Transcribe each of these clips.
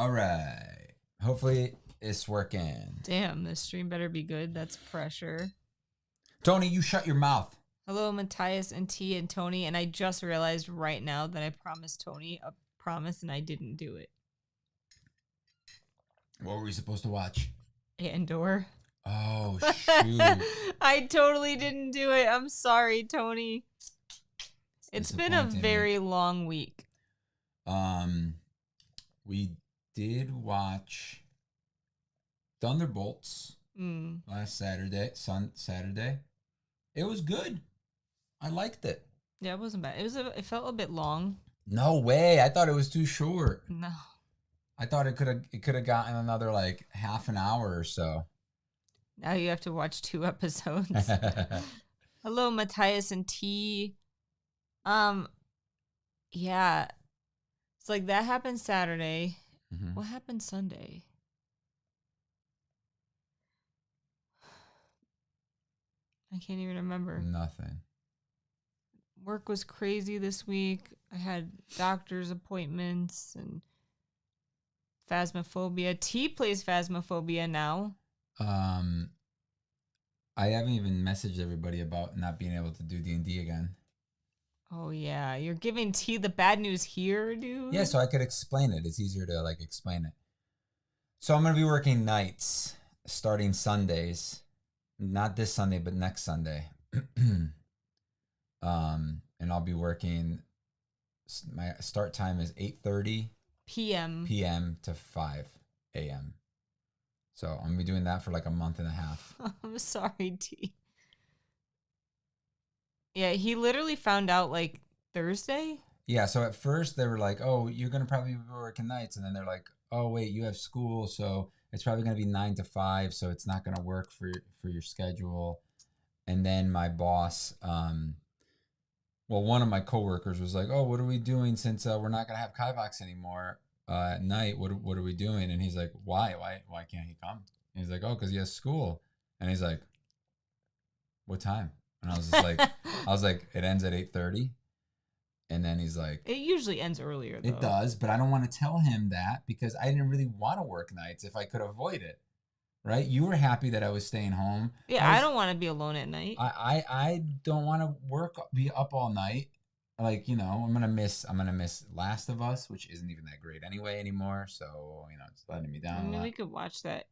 All right. Hopefully it's working. Damn, this stream better be good. That's pressure. Tony, you shut your mouth. Hello, Matthias and T and Tony. And I just realized right now that I promised Tony a promise and I didn't do it. What were we supposed to watch? Andor. Oh, shoot. I totally didn't do it. I'm sorry, Tony. It's been a very long week. We did watch Thunderbolts last Saturday. It was good. I liked it. Yeah, it wasn't bad. It felt a bit long. No way. I thought it was too short. No. I thought it could have gotten another like half an hour or so. Now you have to watch 2 episodes. Hello, Matthias and T. Yeah. It's like that happened Saturday. Mm-hmm. What happened Sunday? I can't even remember. Nothing. Work was crazy this week. I had doctor's appointments and Phasmophobia. T plays Phasmophobia now. I haven't even messaged everybody about not being able to do D&D again. Oh yeah, you're giving T the bad news here, dude. Yeah, so I could explain it. It's easier to like explain it. So I'm gonna be working nights starting Sundays, not this Sunday, but next Sunday. And I'll be working. My start time is 8:30 p.m. to 5 a.m. So I'm gonna be doing that for like a month and a half. I'm sorry, T. Yeah, he literally found out like Thursday. Yeah, so at first they were like, "Oh, you're gonna probably be working nights," and then they're like, "Oh, wait, you have school, so it's probably gonna be 9 to 5, so it's not gonna work for your schedule." And then my boss, one of my coworkers was like, "Oh, what are we doing since we're not gonna have Kivox anymore at night? What are we doing?" And he's like, "Why can't he come?" And he's like, "Oh, because he has school." And he's like, "What time?" And I was just like, "It ends at 8:30." And then he's like, "It usually ends earlier, though." It does, but I don't want to tell him that because I didn't really want to work nights if I could avoid it. Right? You were happy that I was staying home. Yeah, I don't want to be alone at night. I don't want to be up all night. Like, I'm gonna miss Last of Us, which isn't even that great anyway anymore. So, it's letting me down. I mean, we could watch that.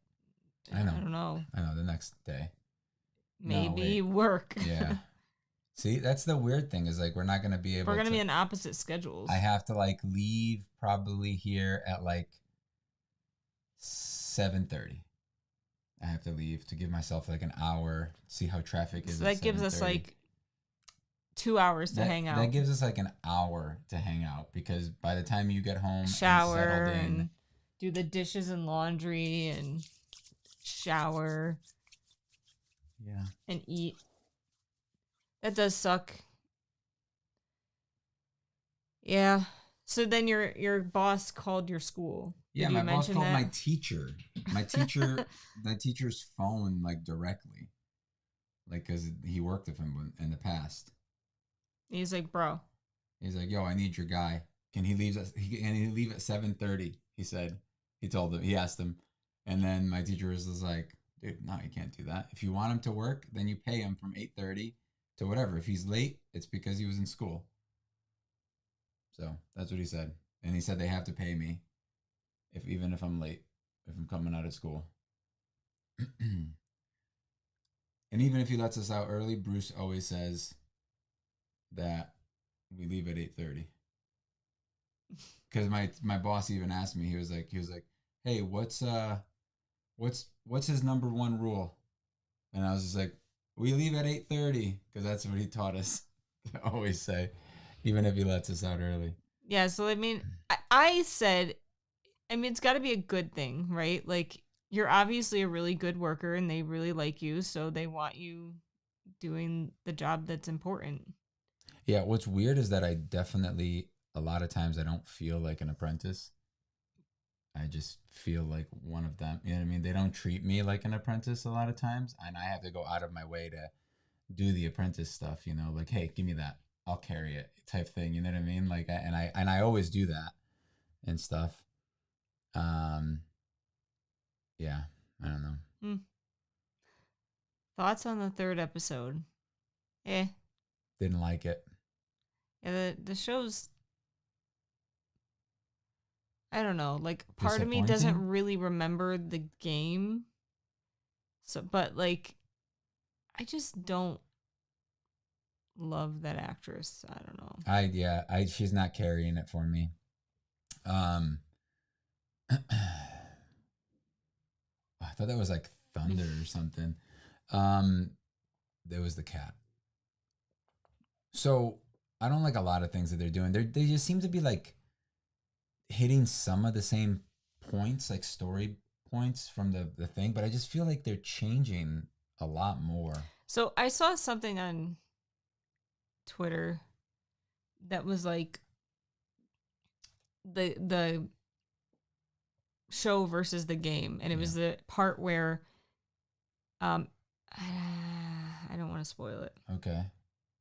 I know. I don't know. I know, the next day. Maybe work. Yeah. See, that's the weird thing is like we're not going to be able to... We're going to be in opposite schedules. I have to like leave probably here at like 7:30. I have to leave to give myself like an hour, see how traffic is. So that gives us like 2 hours to hang out. That gives us like an hour to hang out because by the time you get home, shower and do the dishes and laundry and shower. Yeah. And eat. That does suck. Yeah. So then your boss called your school. Yeah, my boss called my teacher. My teacher's phone like directly. Like, because he worked with him in the past. He's like, bro. He's like, yo, I need your guy. Can he leave at 7:30? He said. He asked him. And then my teacher was like, dude, no, you can't do that. If you want him to work, then you pay him from 8:30 to whatever. If he's late, it's because he was in school. So that's what he said. And he said they have to pay me even if I'm late, if I'm coming out of school. And even if he lets us out early, Bruce always says that we leave at 8:30. Because my boss even asked me, he was like, hey, what's his number one rule? And I was just like, we leave at 8:30 because that's what he taught us to always say, even if he lets us out early. Yeah, so I mean, I said, it's got to be a good thing, right? Like, you're obviously a really good worker and they really like you, so they want you doing the job that's important. Yeah, what's weird is that I definitely, a lot of times I don't feel like an apprentice. I just feel like one of them. You know what I mean? They don't treat me like an apprentice a lot of times, and I have to go out of my way to do the apprentice stuff. Like, hey, give me that, I'll carry it, type thing. You know what I mean? Like, and I always do that and stuff. Yeah, I don't know. Hmm. Thoughts on the third episode? Eh. Didn't like it. Yeah, the show's, I don't know, like part of me doesn't Disappointing? really remember the game. So but like I just don't love that actress. I don't know. She's not carrying it for me. Um I thought that was like thunder or something. There was the cat. So I don't like a lot of things that they're doing. They just seem to be like hitting some of the same points, like story points from the thing, but I just feel like they're changing a lot more. So I saw something on Twitter that was like the show versus the game, and it was the part where um I don't want to spoil it. Okay.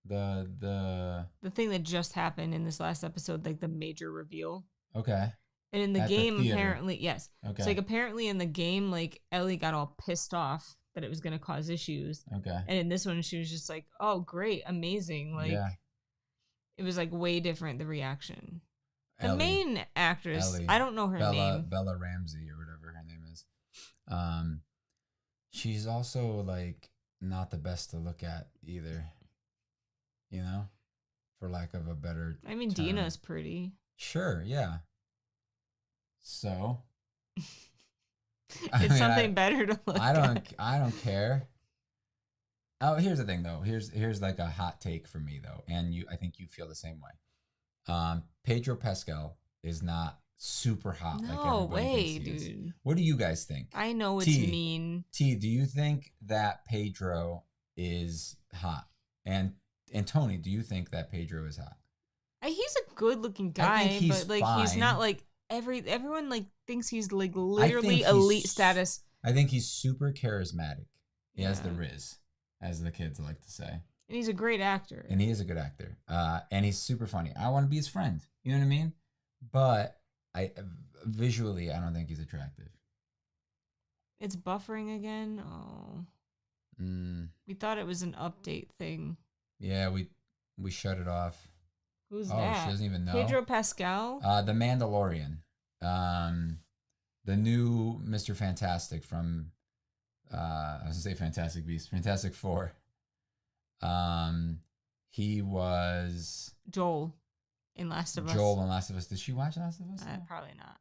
The thing that just happened in this last episode, like the major reveal. Okay. And in the At game, the theater. apparently, yes. Okay. So like apparently in the game, like Ellie got all pissed off that it was gonna cause issues. Okay. And in this one, she was just like, "Oh, great, amazing!" Like, it was like way different the reaction. The Ellie. main actress, Ellie. I don't know her name. Bella Ramsey or whatever her name is. She's also like not the best to look at either. You know, for lack of a better. I mean, term. Dina's pretty. Sure, yeah. So it's something better to look at. I don't care. Oh, here's the thing though. Here's like a hot take for me though, and I think you feel the same way. Pedro Pascal is not super hot. No like way, dude. What do you guys think? I know it's mean. T, do you think that Pedro is hot? And Tony, do you think that Pedro is hot? He's a good-looking guy, but like fine. He's not like everyone like thinks he's like literally elite status. I think he's super charismatic. He has the Riz, as the kids like to say. And he's a great actor. And he is a good actor. And he's super funny. I want to be his friend. You know what I mean? But visually, I don't think he's attractive. It's buffering again. Oh. We thought it was an update thing. Yeah, we shut it off. Who's that? She doesn't even know. Pedro Pascal? The Mandalorian. The new Mr. Fantastic from I was gonna say Fantastic Beasts, Fantastic Four. He was Joel in Last of Us. Joel in Last of Us. Did she watch Last of Us? Probably not.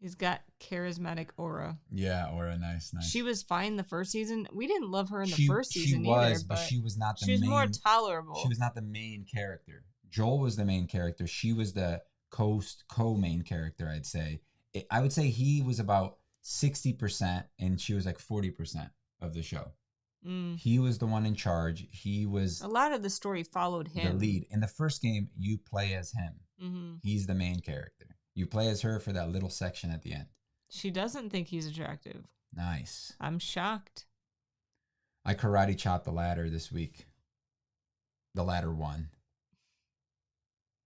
He's got charismatic aura. Yeah, aura, nice. She was fine the first season. We didn't love her in the first season either, but she was not the main. She was more tolerable. She was not the main character. Joel was the main character. She was the co-main character, I'd say. I would say he was about 60% and she was like 40% of the show. He was the one in charge. He was... A lot of the story followed him. The lead. In the first game, you play as him. He's the main character. You play as her for that little section at the end. She doesn't think he's attractive. Nice. I'm shocked. I karate chopped the ladder this week. The ladder won.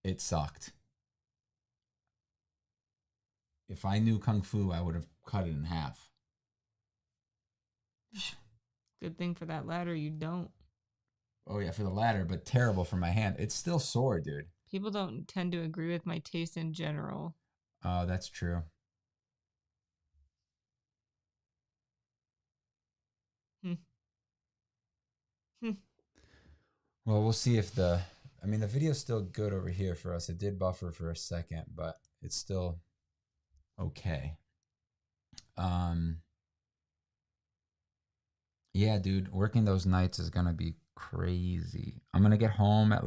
It sucked. If I knew Kung Fu, I would have cut it in half. Good thing for that ladder you don't. Oh yeah, for the ladder, but terrible for my hand. It's still sore, dude. People don't tend to agree with my taste in general. Oh, that's true. Well, we'll see if the video's still good over here for us. It did buffer for a second, but it's still okay. Yeah, dude, working those nights is gonna be crazy. I'm gonna get home at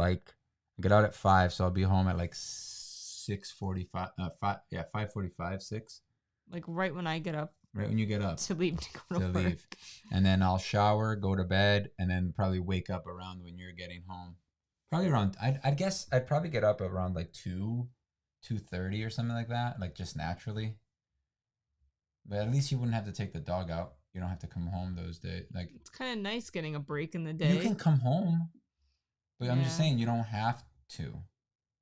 get out at 5, so I'll be home at 6:45. 5:45, 6. Like right when I get up. Right when you get up. To leave to go to work. Leave. And then I'll shower, go to bed, and then probably wake up around when you're getting home. Probably around, I guess I'd probably get up around 2:30 or something like that, just naturally. But at least you wouldn't have to take the dog out. You don't have to come home those days. It's kind of nice getting a break in the day. You can come home. But I'm just saying you don't have to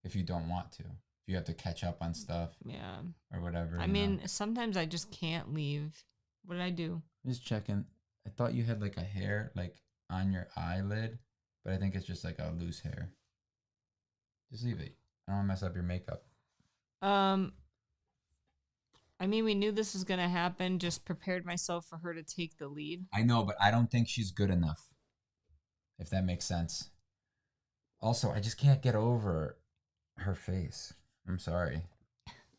if you don't want to. If you have to catch up on stuff. Yeah. Or whatever. I mean, sometimes I just can't leave. What did I do? I'm just checking. I thought you had like a hair like on your eyelid, but I think it's just like a loose hair. Just leave it. I don't want to mess up your makeup. I mean, we knew this was gonna happen. Just prepared myself for her to take the lead. I know, but I don't think she's good enough. If that makes sense. Also, I just can't get over her face. I'm sorry.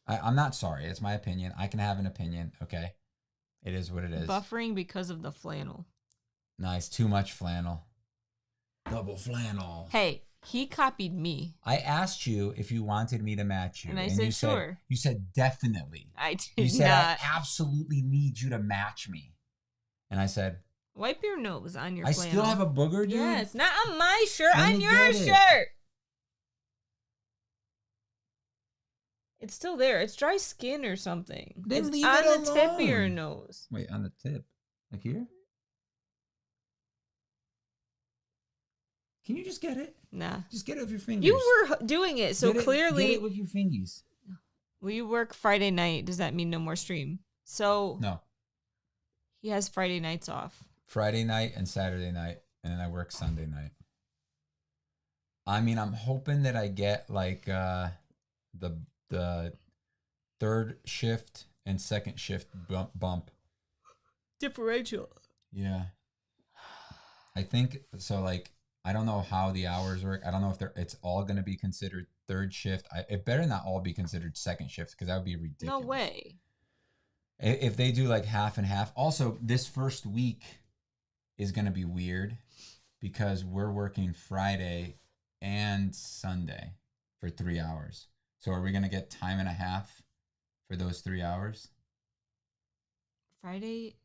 I'm not sorry. It's my opinion. I can have an opinion. Okay. It is what it is. Buffering because of the flannel. Nice. Too much flannel. Double flannel. Hey, he copied me. I asked you if you wanted me to match you. And I said, you sure. You said definitely. I did You said, not. I absolutely need you to match me. And I said, wipe your nose on your I flannel. still have a booger, dude? Yes, not on my shirt, Let on me your get it. shirt. It's still there. It's dry skin or something. Then it's leave on it the tip of your alone. nose. Wait, on the tip? Like here? Can you just get it? Nah. Just get it with your fingers. You were doing it, so clearly... Get it with your fingies. Well, you work Friday night. Does that mean no more stream? So... No. He has Friday nights off. Friday night and Saturday night, and then I work Sunday night. I mean, I'm hoping that I get like the third shift and second shift bump. Differential. Yeah. I think so. Like, I don't know how the hours work. I don't know if it's all going to be considered third shift. It better not all be considered second shift because that would be ridiculous. No way. If they do like half and half. Also, this first week is going to be weird because we're working Friday and Sunday for 3 hours. So are we going to get time and a half for those 3 hours? Friday?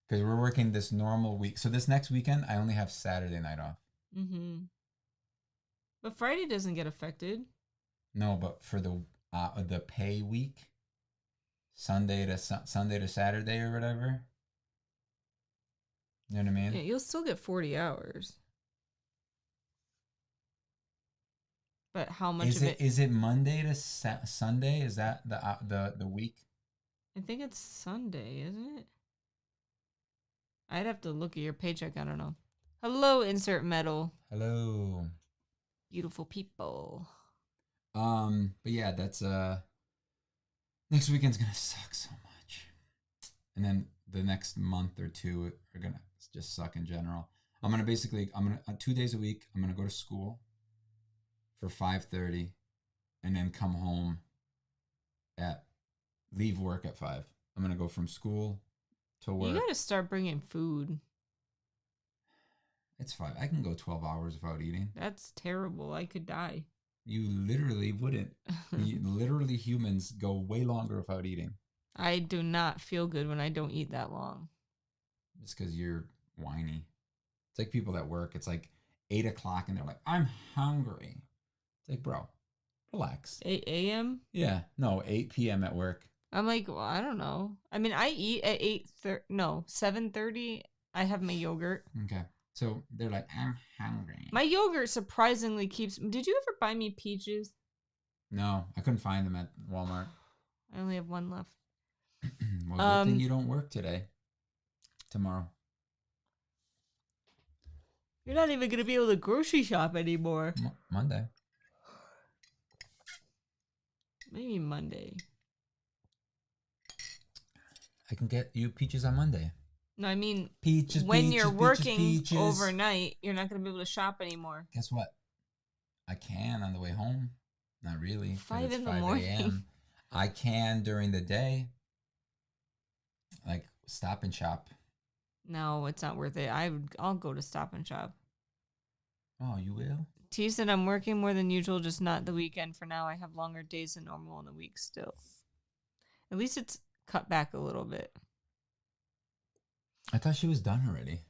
Because we're working this normal week. So this next weekend, I only have Saturday night off. Mm-hmm. But Friday doesn't get affected. No, but for the pay week, Sunday to Saturday or whatever. You know what I mean? Yeah, you'll still get 40 hours. But how much of it? Is it Monday to Sunday? Is that the week? I think it's Sunday, isn't it? I'd have to look at your paycheck. I don't know. Hello, insert medal. Hello. Beautiful people. But yeah, that's next weekend's gonna suck so much, and then the next month or two are gonna just suck in general. I'm gonna 2 days a week. I'm gonna go to school for 5:30, and then come home leave work at 5. I'm gonna go from school to work. You gotta start bringing food. It's fine. I can go 12 hours without eating. That's terrible. I could die. You literally wouldn't. Literally, humans go way longer without eating. I do not feel good when I don't eat that long. It's because you're whiny. It's like people that work. It's like 8 o'clock and they're like, I'm hungry. It's like, bro, relax. 8 a.m.? Yeah. No, 8 p.m. at work. I'm like, well, I don't know. I mean, I eat at 7:30. I have my yogurt. Okay. So they're like, I'm hungry. My yogurt surprisingly keeps... Did you ever buy me peaches? No, I couldn't find them at Walmart. I only have one left. Well, good thing you don't work tomorrow. You're not even going to be able to grocery shop anymore. Monday. Maybe Monday. I can get you peaches on Monday. No, I mean, peaches, when you're working peaches. overnight, you're not going to be able to shop anymore. Guess what? I can on the way home. Not really. 5 in the 5 morning. a.m. I can during the day. Like Stop and Shop. No, it's not worth it. I'll go to Stop and Shop. Oh, you will? T said I'm working more than usual, just not the weekend for now. I have longer days than normal in the week still. At least it's cut back a little bit. I thought she was done already.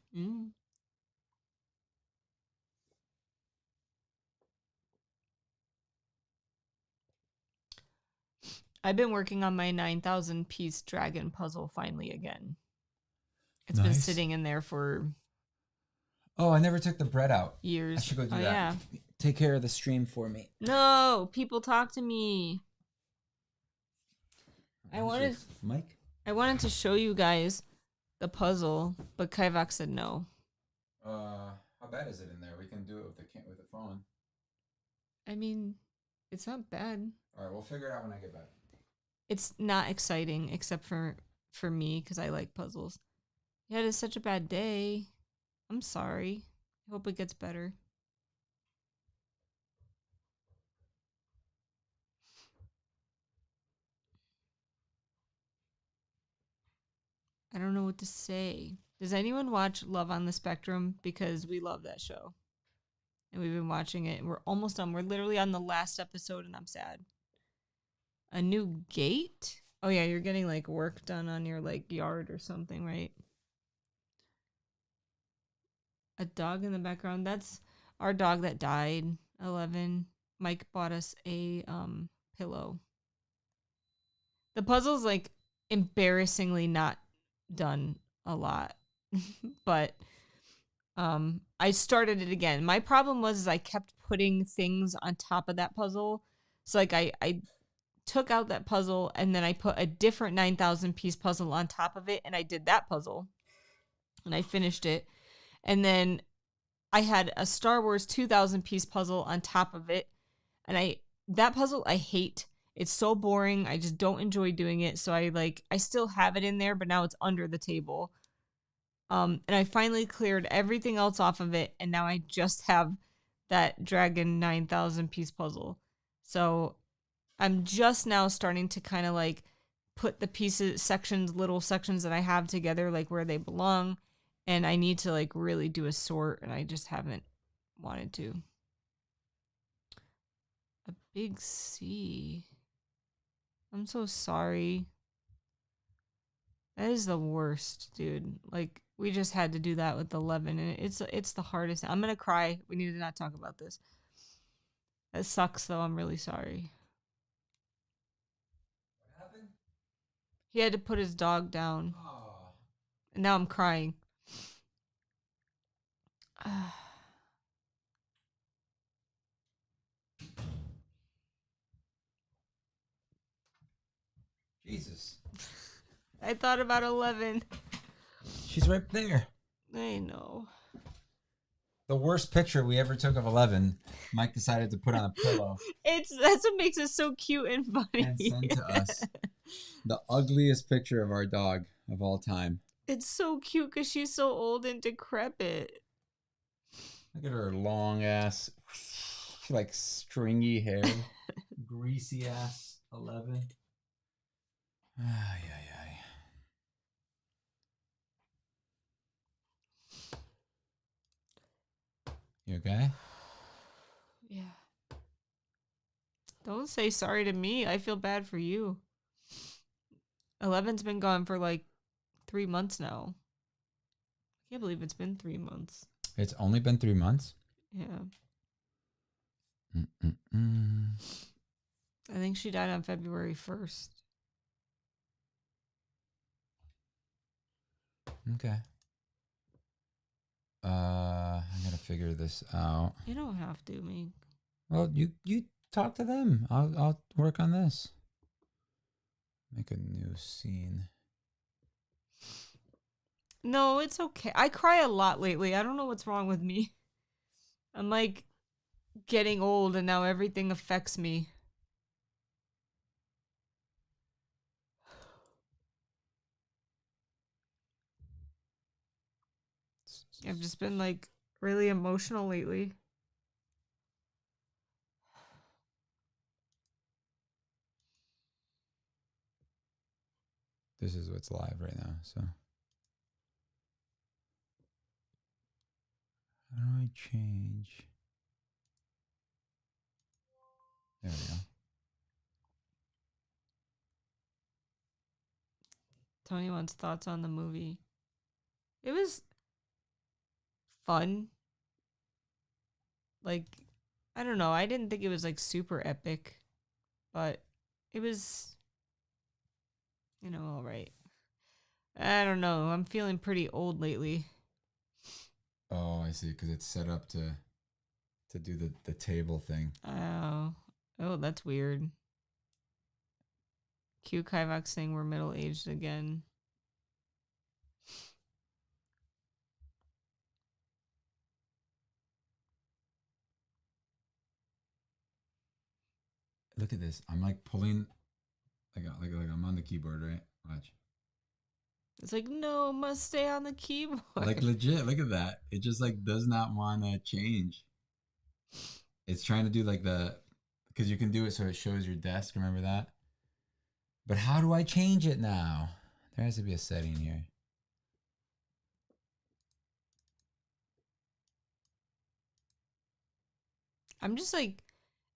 I've been working on my 9,000 piece dragon puzzle finally again. It's been sitting in there for... Oh, I never took the bread out. Years. I should go do that. Yeah. Take care of the stream for me. No, people talk to me. I wanted... Mike? I wanted to show you guys the puzzle, but Kivox said no. How bad is it in there? We can do it with the phone. I mean, it's not bad. All right, we'll figure it out when I get back. It's not exciting except for me because I like puzzles. You had such a bad day. I'm sorry. I hope it gets better. I don't know what to say. Does anyone watch Love on the Spectrum? Because we love that show. And we've been watching it. And we're almost done. We're literally on the last episode and I'm sad. A new gate? Oh yeah, you're getting like work done on your like yard or something, right? A dog in the background. That's our dog that died. 11. Mike bought us a pillow. The puzzle's like embarrassingly not done a lot. But I started it again. My problem was I kept putting things on top of that puzzle. So like I took out that puzzle and then I put a different 9,000 piece puzzle on top of it and I did that puzzle. And I finished it. And then I had a Star Wars 2,000 piece puzzle on top of it. And that puzzle I hate. It's so boring. I just don't enjoy doing it. So I still have it in there, but now it's under the table. And I finally cleared everything else off of it, and now I just have that Dragon 9,000 piece puzzle. So I'm just now starting to kind of like put the little sections that I have together, like where they belong. And I need to like really do a sort, and I just haven't wanted to. A big C. I'm so sorry. That is the worst, dude. Like we just had to do that with 11 and it's the hardest. I'm going to cry. We need to not talk about this. That sucks though. I'm really sorry. What happened? He had to put his dog down. Oh. And now I'm crying. Jesus. I thought about 11. She's right there. I know. The worst picture we ever took of 11, Mike decided to put on a pillow. That's what makes it so cute and funny. And send to us the ugliest picture of our dog of all time. It's so cute because she's so old and decrepit. Look at her long ass, like stringy hair, greasy ass 11. Ay, ay, ay. You okay? Yeah. Don't say sorry to me. I feel bad for you. 11's been gone for like 3 months now. I can't believe it's been 3 months. It's only been 3 months? Yeah. Mm-mm-mm. I think she died on February 1st. Okay. I gotta figure this out. You don't have to, Meek. Well, you talk to them. I'll work on this. Make a new scene. No, it's okay. I cry a lot lately. I don't know what's wrong with me. I'm like getting old and now everything affects me. I've just been like really emotional lately. This is what's live right now, so. How do I change? There we go. Tony wants thoughts on the movie. It was fun. Like, I don't know. I didn't think it was like super epic, but it was, all right. I don't know. I'm feeling pretty old lately. Oh, I see. Because it's set up to do the table thing. Oh, that's weird. Kivox saying we're middle aged again. Look at this. I'm like pulling, like I'm on the keyboard, right? Watch. It's like, no, must stay on the keyboard. Like legit, look at that. It just like does not want to change. It's trying to do like because you can do it so it shows your desk. Remember that? But how do I change it now? There has to be a setting here. I'm just like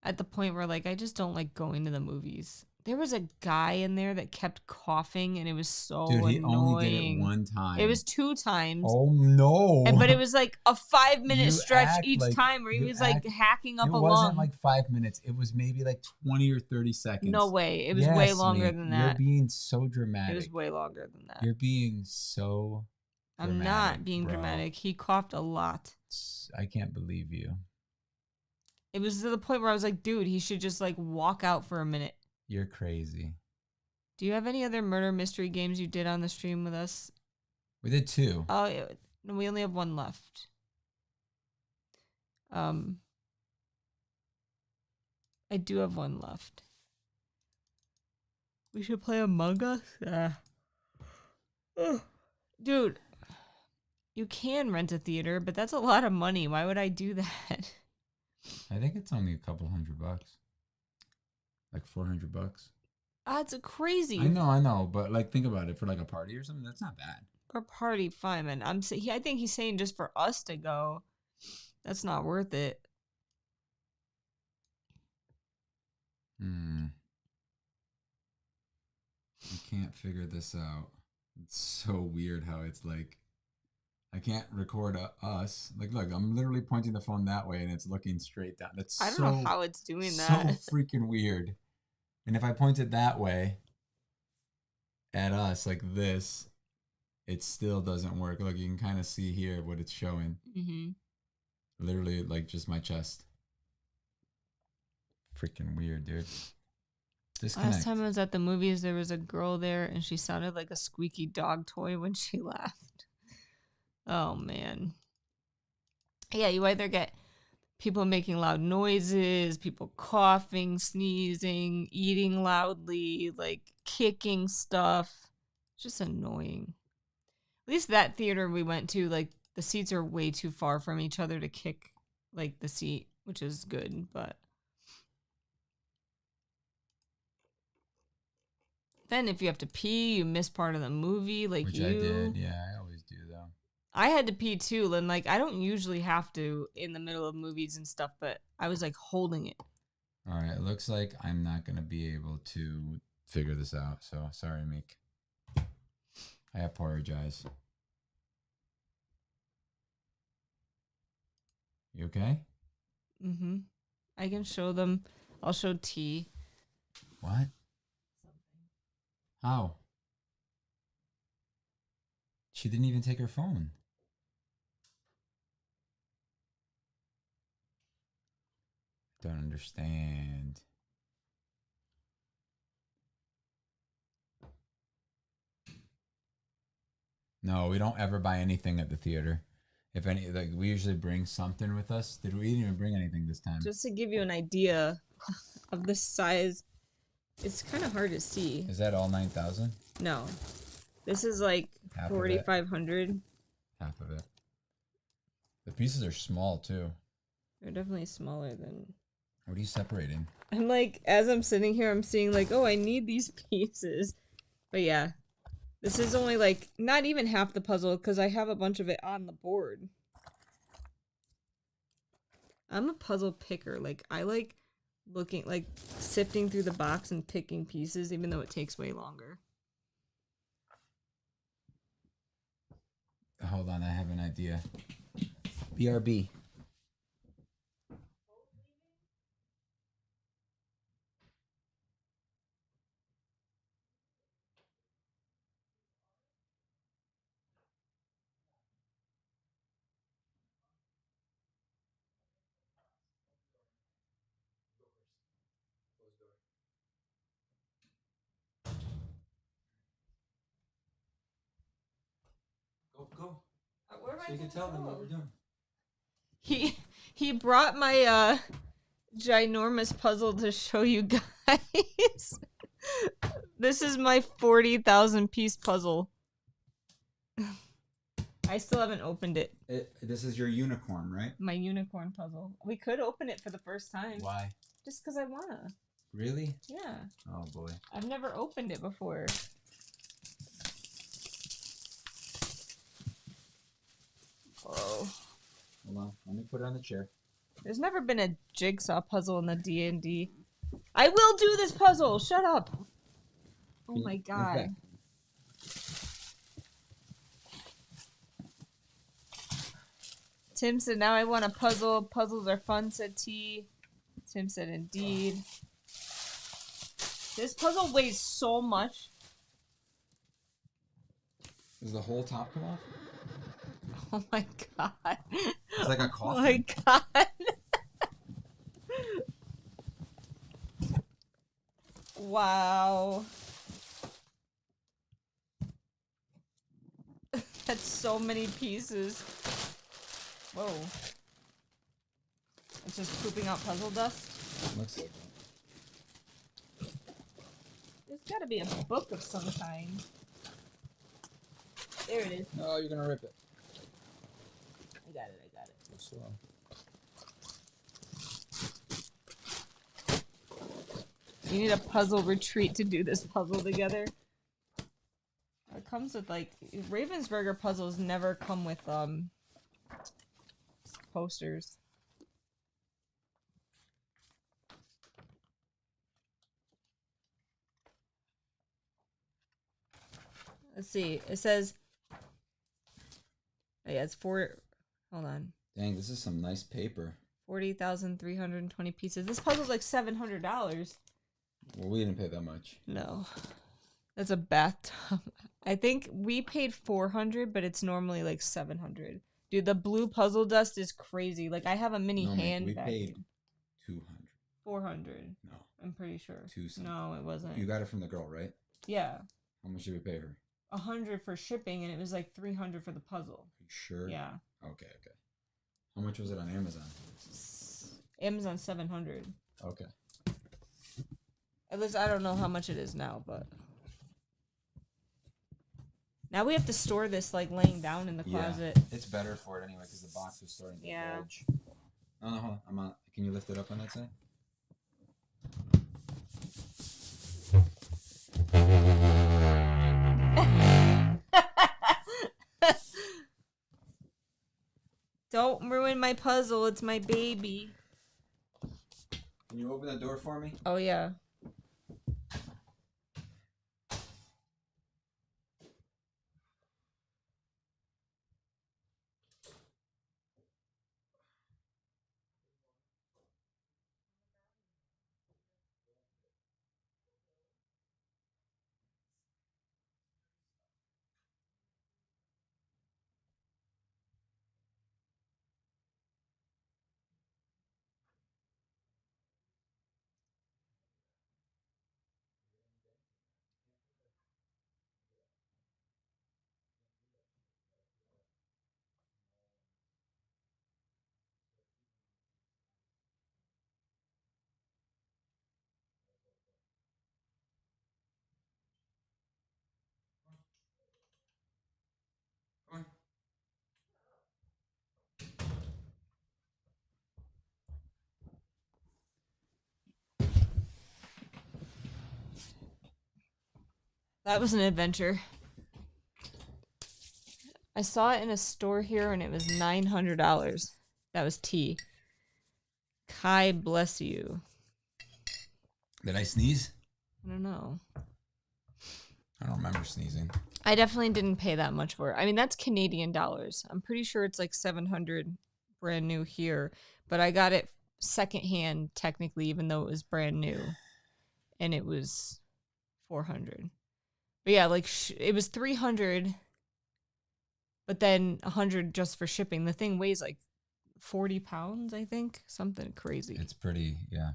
at the point where like I just don't like going to the movies. There was a guy in there that kept coughing and it was so Dude, he annoying. only did it one time. It was 2 times. Oh no. But it was like a 5-minute stretch each like, time where he was like hacking up a lung. It wasn't like 5 minutes. It was maybe like 20 or 30 seconds. No way. It was way longer than that. You're being so dramatic. It was way longer than that. You're being so dramatic. I'm not being dramatic. He coughed a lot. I can't believe you. It was to the point where I was like, dude, he should just like walk out for a minute. You're crazy. Do you have any other murder mystery games you did on the stream with us? We did 2. Oh, we only have 1 left. I do have 1 left. We should play Among Us? Dude, you can rent a theater, but that's a lot of money. Why would I do that? I think it's only a couple $100. Like $400. That's crazy. I know, but like think about it, for like a party or something, that's not bad. For a party, fine, man. I think he's saying just for us to go, that's not worth it. I can't figure this out. It's so weird how it's like I can't record us. Like, look, I'm literally pointing the phone that way and it's looking straight down. That's I don't know how it's doing that. So freaking weird. And if I point it that way at us, like this, it still doesn't work. Look, you can kind of see here what it's showing. Mm-hmm. Literally, like just my chest. Freaking weird, dude. Disconnect. Last time I was at the movies, there was a girl there and she sounded like a squeaky dog toy when she laughed. Oh, man. Yeah, you either get people making loud noises, people coughing, sneezing, eating loudly, like kicking stuff. Just annoying. At least that theater we went to, like the seats are way too far from each other to kick like the seat, which is good, but then if you have to pee, you miss part of the movie, like which you. I did, yeah, I always do though. I had to pee too, and like I don't usually have to in the middle of movies and stuff, but I was like holding it. All right, it looks like I'm not gonna be able to figure this out. So sorry, Meek. I apologize. You okay? Mm-hmm. I can show them. I'll show T. What? How? She didn't even take her phone. Don't understand. No, we don't ever buy anything at the theater. If any, like we usually bring something with us. We didn't even bring anything this time? Just to give you an idea of the size, it's kind of hard to see. Is that all 9,000? No, this is like 4,500. Half of it. The pieces are small too. They're definitely smaller than. What are you separating? I'm like, as I'm sitting here, I'm seeing like, oh, I need these pieces. But yeah, this is only like not even half the puzzle because I have a bunch of it on the board. I'm a puzzle picker. Like, I like looking, like sifting through the box and picking pieces, even though it takes way longer. Hold on, I have an idea. BRB. Oh, go. Where am I So you can tell them what we're doing. He brought my ginormous puzzle to show you guys. This is my 40,000 piece puzzle. I still haven't opened it. This is your unicorn, right? My unicorn puzzle. We could open it for the first time. Why? Just because I wanna. Really? Yeah. Oh boy. I've never opened it before. Whoa. Hold on. Let me put it on the chair. There's never been a jigsaw puzzle in the D&D. I will do this puzzle! Shut up! Oh my god. Tim said, now I want a puzzle. Puzzles are fun, said T. Tim said, indeed. This puzzle weighs so much. Does the whole top come off? Oh my god. It's like a coffin. Oh my god. Wow. That's so many pieces. Whoa. It's just pooping out puzzle dust? Looks like that. There's gotta be a book of some kind. There it is. Oh, you're gonna rip it. I got it, I got it. Go slow. You need a puzzle retreat to do this puzzle together. It comes with, like, Ravensburger puzzles never come with, posters. Let's see. It says... Oh yeah, it's hold on. Dang, this is some nice paper. 40,320 pieces. This puzzle's like $700. Well, we didn't pay that much. No. That's a bathtub. I think we paid $400, but it's normally like $700. Dude, the blue puzzle dust is crazy. Like, I have a mini hand we vacuum. paid $200. $400. No. I'm pretty sure. $200. No, it wasn't. You got it from the girl, right? Yeah. How much did we pay her? $100 for shipping, and it was like $300 for the puzzle. Are you sure? Yeah. Okay, okay. How much was it on Amazon? Amazon $700. Okay. At least I don't know how much it is now, but now we have to store this like laying down in the closet. Yeah, it's better for it anyway because the box is starting to bulge. Oh no, hold on. I'm on. Can you lift it up on that side? Don't ruin my puzzle. It's my baby. Can you open the door for me? Oh yeah. Come on. That was an adventure. I saw it in a store here and it was $900. That was T. Kai bless you. Did I sneeze? I don't know. I don't remember sneezing. I definitely didn't pay that much for it. I mean, that's Canadian dollars. I'm pretty sure it's like $700 brand new here, but I got it secondhand technically, even though it was brand new, and it was $400. But yeah, like it was $300, but then $100 just for shipping. The thing weighs like 40 pounds, I think, something crazy. It's pretty, yeah.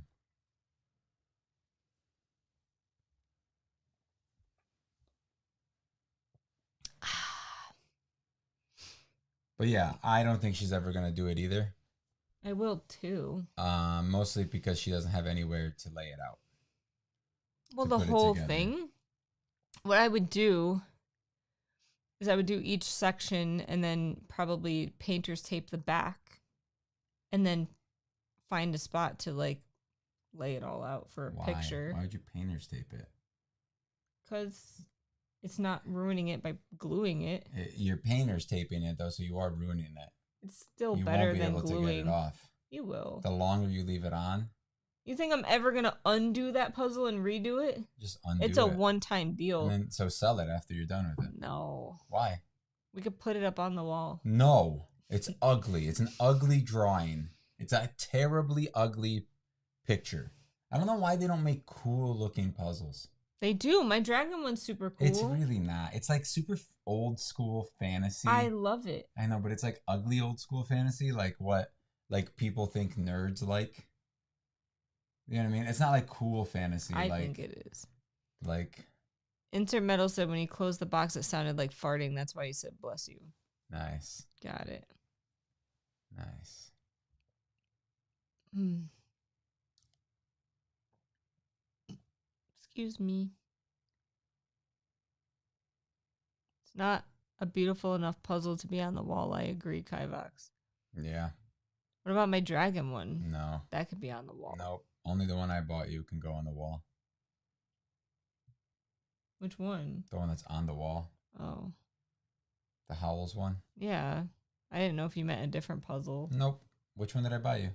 But yeah, I don't think she's ever gonna do it either. I will too. Mostly because she doesn't have anywhere to lay it out. Well, To the put it whole together. thing. What I would do is I would do each section and then probably painter's tape the back, and then find a spot to like lay it all out for a Why? picture. Why would you painter's tape it? Because it's not ruining it by gluing it. You're painter's taping it though, so you are ruining it. It's still You better won't be than able gluing. to get it off. You will. The longer you leave it on. You think I'm ever gonna undo that puzzle and redo it? Just undo it. It's a one-time deal. And then so sell it after you're done with it. No. Why? We could put it up on the wall. No. It's ugly. It's an ugly drawing. It's a terribly ugly picture. I don't know why they don't make cool looking puzzles. They do. My dragon one's super cool. It's really not. It's like super old school fantasy. I love it. I know, but it's like ugly old school fantasy. Like what like people think nerds like. You know what I mean? It's not like cool fantasy. I think it is. Like Insert Metal said when he closed the box it sounded like farting. That's why he said bless you. nice. Got it. Nice. Excuse me. It's not a beautiful enough puzzle to be on the wall. I agree, Kivox. Yeah. What about my dragon one? No. That could be on the wall. Nope. Only the one I bought you can go on the wall. Which one? The one that's on the wall. Oh. The Howls one. Yeah. I didn't know if you meant a different puzzle. Nope. Which one did I buy you?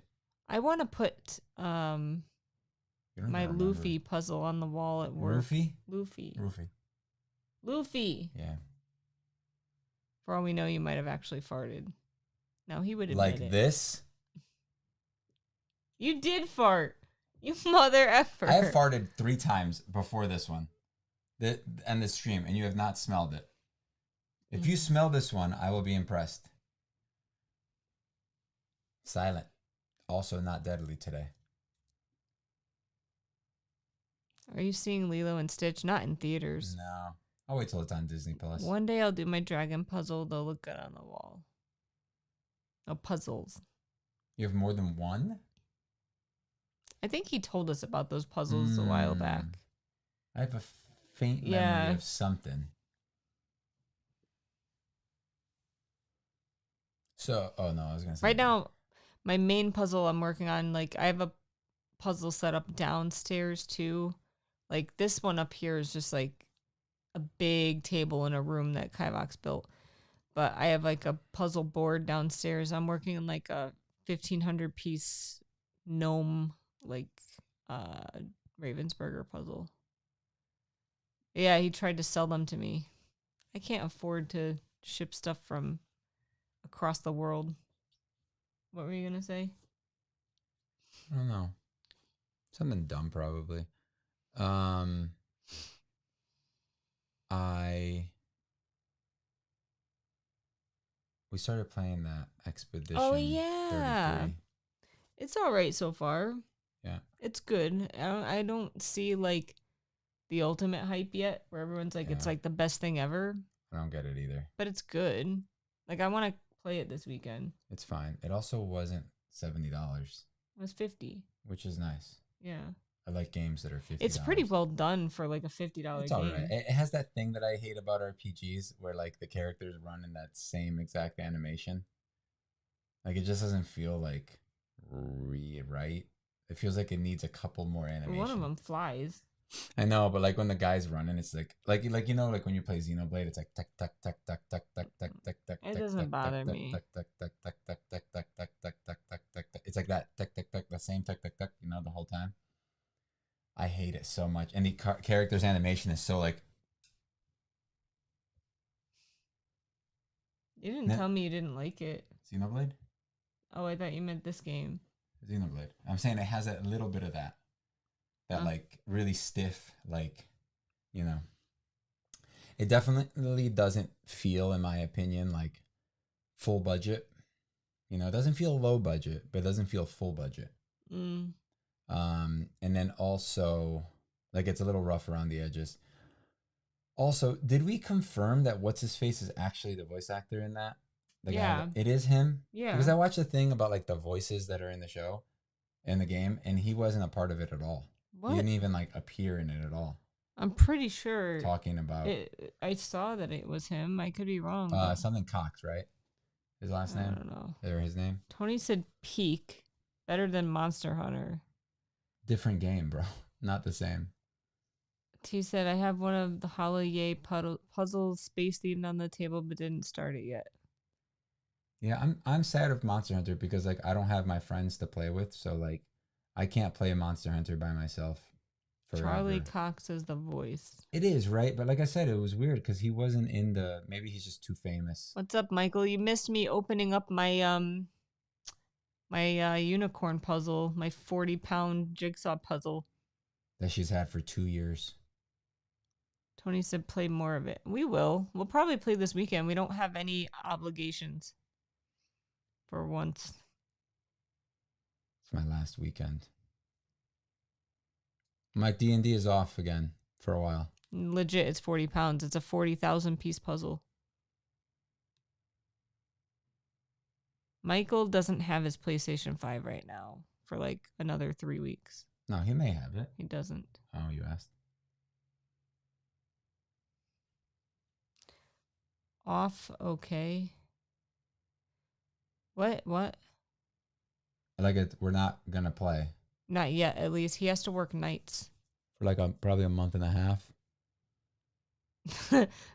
I want to put my Luffy puzzle on the wall at work. Luffy? Luffy. Luffy. Luffy. Yeah. For all we know, you might have actually farted. No, he would admit like it. this? You did fart. You mother effer. I have farted 3 times before this one. And this stream, and you have not smelled it. If you smell this one, I will be impressed. Silent. Also not deadly today. Are you seeing Lilo and Stitch? Not in theaters. No. I'll wait till it's on Disney Plus. One day I'll do my dragon puzzle. They'll look good on the wall. Oh, puzzles. You have more than one? I think he told us about those puzzles a while back. I have a faint memory of something. So, oh no, I was going to say. Right now, my main puzzle I'm working on, like, I have a puzzle set up downstairs too. Like, this one up here is just like a big table in a room that Kivox built. But I have like a puzzle board downstairs. I'm working on like a 1,500 piece gnome, like, Ravensburger puzzle. Yeah, he tried to sell them to me. I can't afford to ship stuff from across the world. What were you gonna say? I don't know. Something dumb, probably. We started playing that Expedition. Oh yeah, 33. it's all right so far. Yeah, it's good. I don't see like the ultimate hype yet, where everyone's like, it's like the best thing ever. I don't get it either. But it's good. Like, I want to play it this weekend. It's fine. It also wasn't $70. It was $50. Which is nice. Yeah. I like games that are $50. It's pretty well done for like a $50 game. It's all right. It has that thing that I hate about RPGs where like the characters run in that same exact animation. Like, it just doesn't feel like right. It feels like it needs a couple more animations. One of them flies. I know, but like when the guy's running, it's like you know, like when you play Xenoblade, it's like tuck tuck tuck tuck tuck tuck tuck tuck tuck. It doesn't bother me. Tuck tuck tuck tuck tuck tuck tuck tuck tuck tuck tuck tuck. It's like that tuck tuck tuck, the same tuck tuck tuck, you know, the whole time. I hate it so much, and the character's animation is so like. You didn't tell me you didn't like it. Xenoblade? Oh, I thought you meant this game. Xenoblade. I'm saying it has a little bit of that. That like really stiff, like, you know. It definitely doesn't feel, in my opinion, like full budget. You know, it doesn't feel low budget, but it doesn't feel full budget. And then also, like, it's a little rough around the edges. Also, did we confirm that What's-His-Face is actually the voice actor in that? The guy Yeah. it is him? Yeah. Because I watched a thing about like the voices that are in the show, in the game, and he wasn't a part of it at all. What? He didn't even like appear in it at all. I'm pretty sure. Talking about I saw that it was him. I could be wrong. Something Cox, right? His last name? I don't know. Or his name? Tony said Peak. Better than Monster Hunter. Different game, bro. Not the same. T said, I have one of the Holiday puzzles space themed on the table, but didn't start it yet. Yeah, I'm sad of Monster Hunter because like I don't have my friends to play with, so like I can't play Monster Hunter by myself forever. Charlie Cox is the voice. It is, right? But like I said, it was weird because he wasn't in the. Maybe he's just too famous. What's up, Michael? You missed me opening up my my unicorn puzzle, my 40-pound jigsaw puzzle That she's had for 2 years. Tony said play more of it. We will. We'll probably play this weekend. We don't have any obligations for once. It's my last weekend. My D&D is off again for a while. Legit, it's 40 pounds. It's a 40,000 piece puzzle. Michael doesn't have his PlayStation 5 right now for like another 3 weeks. No, he may have it. He doesn't. Oh, you asked. Off, okay. What? Like it, we're not gonna play Not yet, at least. He has to work nights. for like probably a month and a half.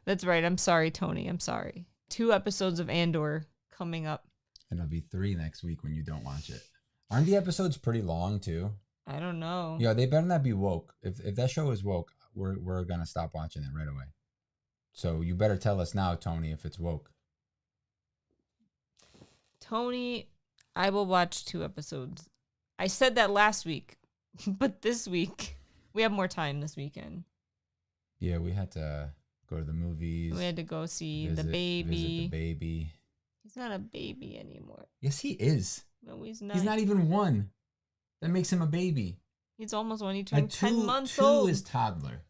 That's right. I'm sorry, Tony. I'm sorry. 2 episodes of Andor coming up. And it'll be 3 next week when you don't watch it. Aren't the episodes pretty long too? I don't know. Yeah, they better not be woke. If that show is woke, we're gonna stop watching it right away. So you better tell us now, Tony, if it's woke. Tony, I will watch 2 episodes. I said that last week, but this week we have more time this weekend. Yeah, we had to go to the movies. We had to go see visit the baby. the baby. He's not a baby anymore. Yes, he is. No, he's not. He's not even 1. That makes him a baby. He's almost 1. He turned 10 months 2 old. 2 is toddler.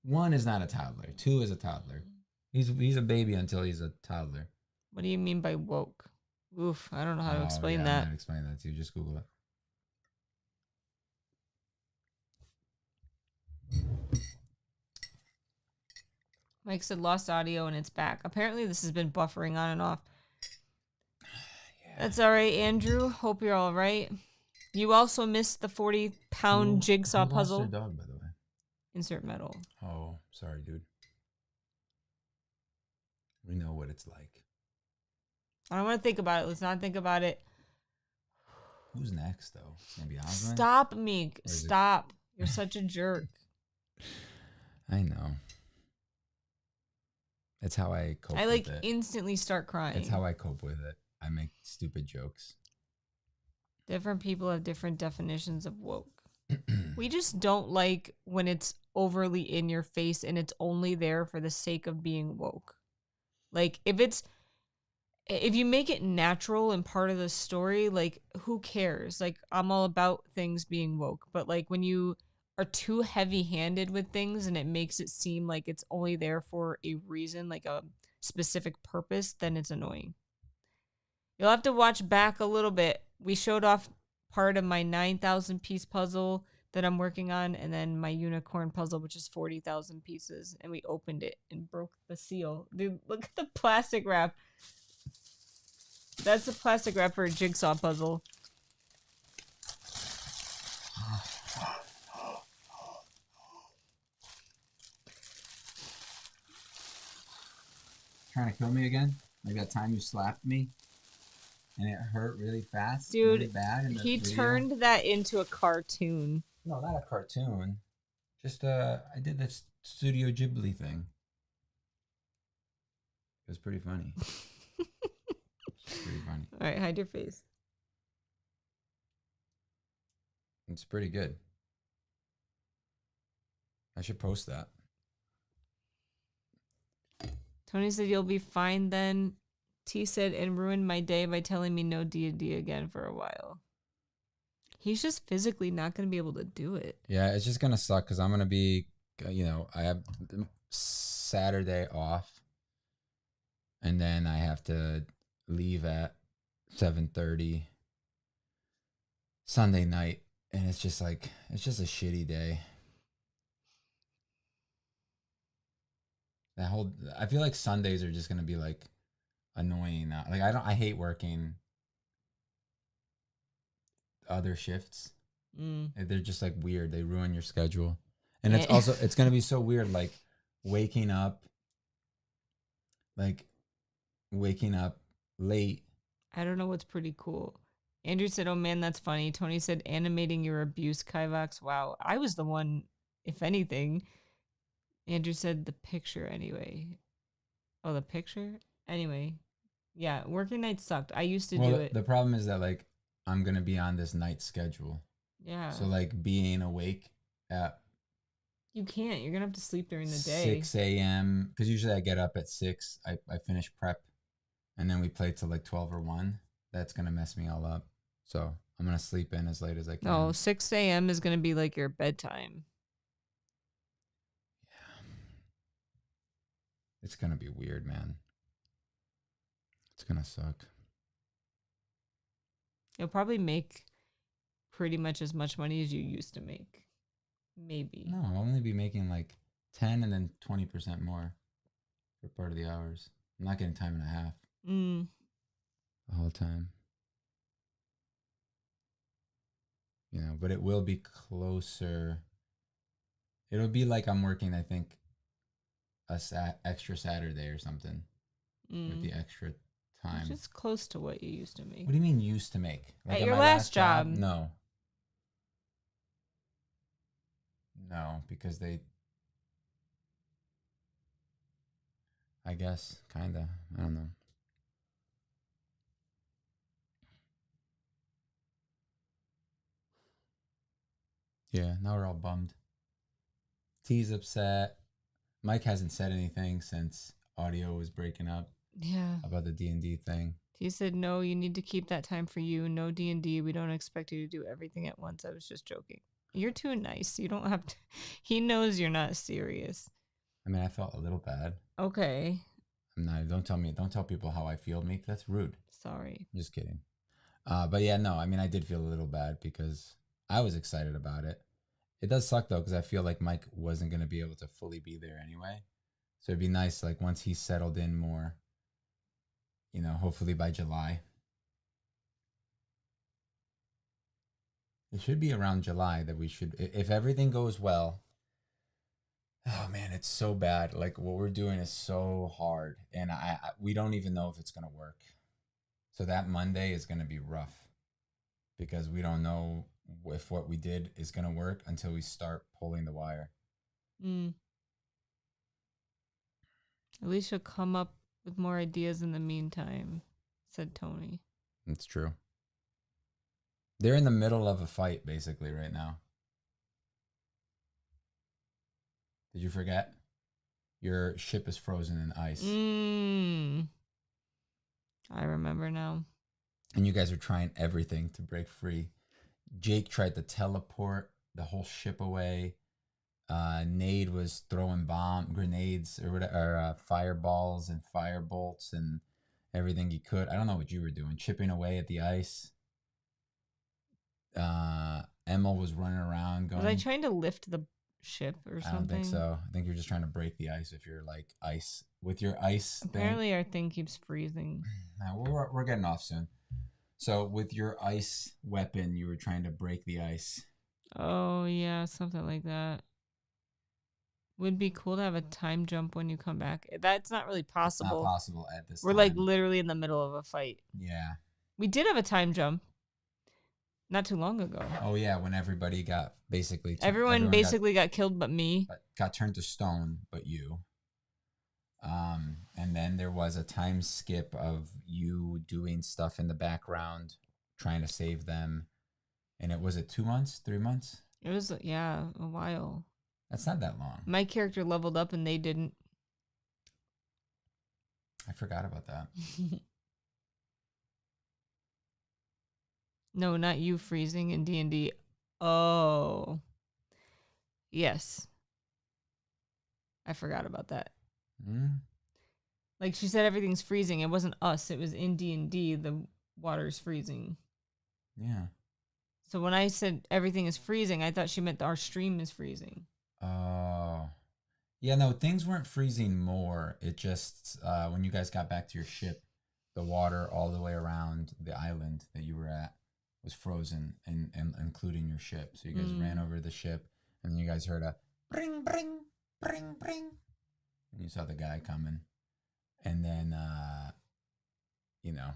1 is not a toddler. 2 is a toddler. He's a baby until he's a toddler. What do you mean by woke? Oof, I don't know how to explain I'm that. not explain that to you. Just Google it. Mike said lost audio and it's back. Apparently this has been buffering on and off. Yeah. That's all right, Andrew. Hope you're all right. You also missed the 40-pound jigsaw puzzle. Lost their dog, by the way. Insert medal. Oh, sorry, dude. We know what it's like. I don't want to think about it. Let's not think about it. Who's next, though? It's gonna be Osmond? Stop, Meek. Stop. You're such a jerk. I know. That's how I cope with it. I instantly start crying. That's how I cope with it. I make stupid jokes. Different people have different definitions of woke. We just don't like when it's overly in your face and it's only there for the sake of being woke. Like if you make it natural and part of the story, like who cares? Like I'm all about things being woke, but like when you are too heavy-handed with things and it makes it seem like it's only there for a reason, like a specific purpose, then it's annoying. You'll have to watch back a little bit. We showed off part of my 9,000 piece puzzle that I'm working on, and then my unicorn puzzle, which is 40,000 pieces, and we opened it and broke the seal. Dude, look at the plastic wrap. That's the plastic wrap for a jigsaw puzzle. Trying to kill me again? Like that time you slapped me? And it hurt really fast? Dude, really bad in the he video? turned that into a cartoon. No, not a cartoon. Just, I did this Studio Ghibli thing. It was pretty funny. Pretty funny. All right, hide your face. It's pretty good. I should post that. Tony said you'll be fine then. T said and ruined my day by telling me no D&D again for a while. He's just physically not going to be able to do it. Yeah, it's just going to suck because I'm going to be, I have Saturday off. And then I have to leave at 7:30 Sunday night, and it's just a shitty day. I feel like Sundays are just gonna be like annoying now. Like I hate working other shifts. They're just like weird. They ruin your schedule, and Yeah. it's gonna be so weird. Waking up, like waking up late. I don't know what's pretty cool. Andrew said, "Oh man, that's funny." Tony said, "Animating your abuse, Kivox." Wow, I was the one, if anything. Andrew said, "The picture anyway." Oh, the picture anyway. Yeah, working nights sucked. I used to do Well, it. the problem is that like I'm gonna be on this night schedule, Yeah, so like being awake at you can't. You're gonna have to sleep during the day. 6 a.m. because usually I get up at 6. I finish prep, and then we play till like 12 or 1. That's gonna mess me all up. So I'm gonna sleep in as late as I can. No, 6 a.m. is gonna be like your bedtime. Yeah. It's gonna be weird, man. It's gonna suck. You'll probably make pretty much as much money as you used to make. Maybe. No, I'll only be making like 10 and then 20% more for part of the hours. I'm not getting time and a half the whole time. You know, but it will be closer. It'll be like I'm working, I think, extra Saturday or something with the extra time. Which is close to what you used to make. What do you mean used to make? Like at your last job? No. No, because I guess, kind of. I don't know. Yeah, now we're all bummed. T's upset. Mike hasn't said anything since audio was breaking up. Yeah. About the D&D thing. He said, "No, you need to keep that time for you. No D&D. We don't expect you to do everything at once." I was just joking. You're too nice. You don't have to. He knows you're not serious. I mean, I felt a little bad. Okay. I'm not. Don't tell people how I feel, Meek. That's rude. Sorry. I'm just kidding. But yeah, no. I mean, I did feel a little bad because I was excited about it. It does suck though because I feel like Mike wasn't gonna be able to fully be there anyway. So it'd be nice, like once he's settled in more. You know, hopefully by July. It should be around July that we should, if everything goes well. Oh man, it's so bad. Like what we're doing is so hard, and we don't even know if it's gonna work. So that Monday is gonna be rough because we don't know if what we did is gonna work until we start pulling the wire. At least you'll come up with more ideas in the meantime, said Tony. It's true. They're in the middle of a fight basically right now. Did you forget? Your ship is frozen in ice. I remember now. And you guys are trying everything to break free. Jake tried to teleport the whole ship away. Nade was throwing grenades or whatever, or fireballs and firebolts and everything he could. I don't know what you were doing, chipping away at the ice. Emil was running around going. Was I trying to lift the ship or something? I don't think so. I think you're just trying to break the ice with your like ice with your ice. Apparently, our thing keeps freezing. We're getting off soon. So with your ice weapon, you were trying to break the ice. Oh yeah, something like that. Would be cool to have a time jump when you come back. That's not really possible. It's not possible at this We're time. like literally in the middle of a fight. Yeah. We did have a time jump not too long ago. Oh yeah, when everybody got basically everyone basically got killed but me. Got turned to stone but you. And then there was a time skip of you doing stuff in the background, trying to save them. And it was 2 months, 3 months? It was, yeah, a while. That's not that long. My character leveled up and they didn't. I forgot about that. No, not you freezing in D&D. Oh. Yes. I forgot about that. Like she said, everything's freezing. It wasn't us. It was in D&D. The water's freezing. Yeah. So when I said everything is freezing, I thought she meant our stream is freezing. Oh. Yeah, no, things weren't freezing more. It just, when you guys got back to your ship, the water all the way around the island that you were at was frozen, and including your ship. So you guys ran over the ship, and then you guys heard a bring, bring, bring, bring. And you saw the guy coming. And then, you know,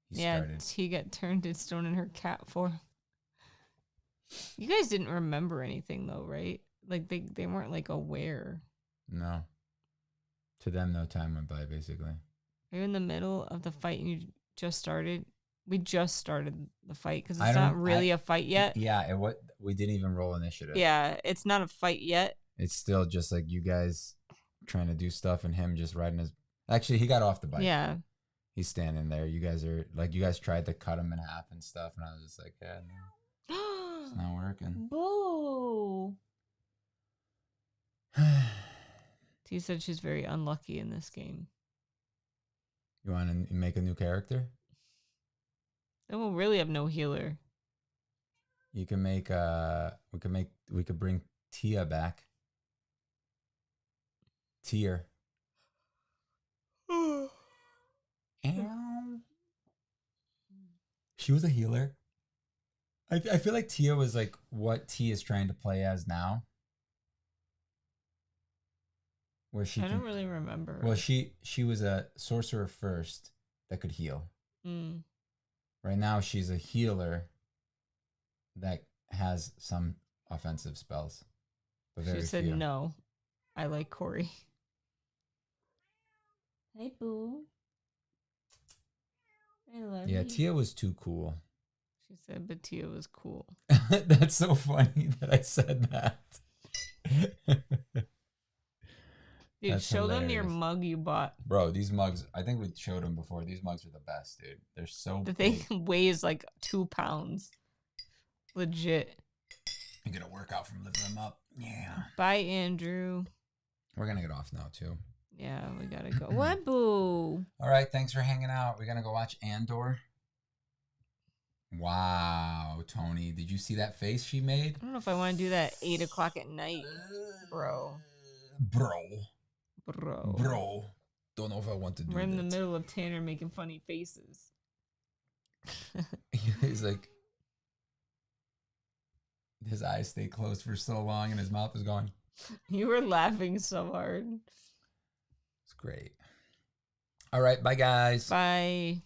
he started. He got turned to stone in her cat form. You guys didn't remember anything, though, right? Like, they weren't, like, aware. No. To them, no time went by, basically. Are you in the middle of the fight and you just started? We just started the fight because it's not really a fight yet. Yeah, we didn't even roll initiative. Yeah, it's not a fight yet. It's still just like you guys trying to do stuff and him just riding his... Actually, he got off the bike. Yeah. He's standing there. You guys are... Like, you guys tried to cut him in half and stuff, and I was just like, yeah, no. It's not working. Boo! T said she's very unlucky in this game. You want to make a new character? Then we'll really have no healer. You can make we could bring Tia back. Tier. She was a healer. I feel like Tia was like what T is trying to play as now. Where she I don't really remember. Well, she was a sorcerer first that could heal. Right now, she's a healer that has some offensive spells. But very she said few. No. I like Corey. Hey, boo. I love you. Yeah, Tia was too cool. She said, but Tia was cool. That's so funny that I said that. Dude, show them your mug you bought. Bro, these mugs, I think we showed them before. These mugs are the best, dude. They're so The big. thing weighs like 2 pounds. Legit. I'm going to work out from lifting them up. Yeah. Bye, Andrew. We're going to get off now, too. Yeah, we got to go. What, boo? All right, thanks for hanging out. We're going to go watch Andor. Wow, Tony. Did you see that face she made? I don't know if I want to do that at 8 o'clock at night, bro. Bro. Don't know if I want to do that. We're in the middle of Tanner making funny faces. He's like... His eyes stay closed for so long and his mouth is going... You were laughing so hard. It's great. All right, bye, guys. Bye.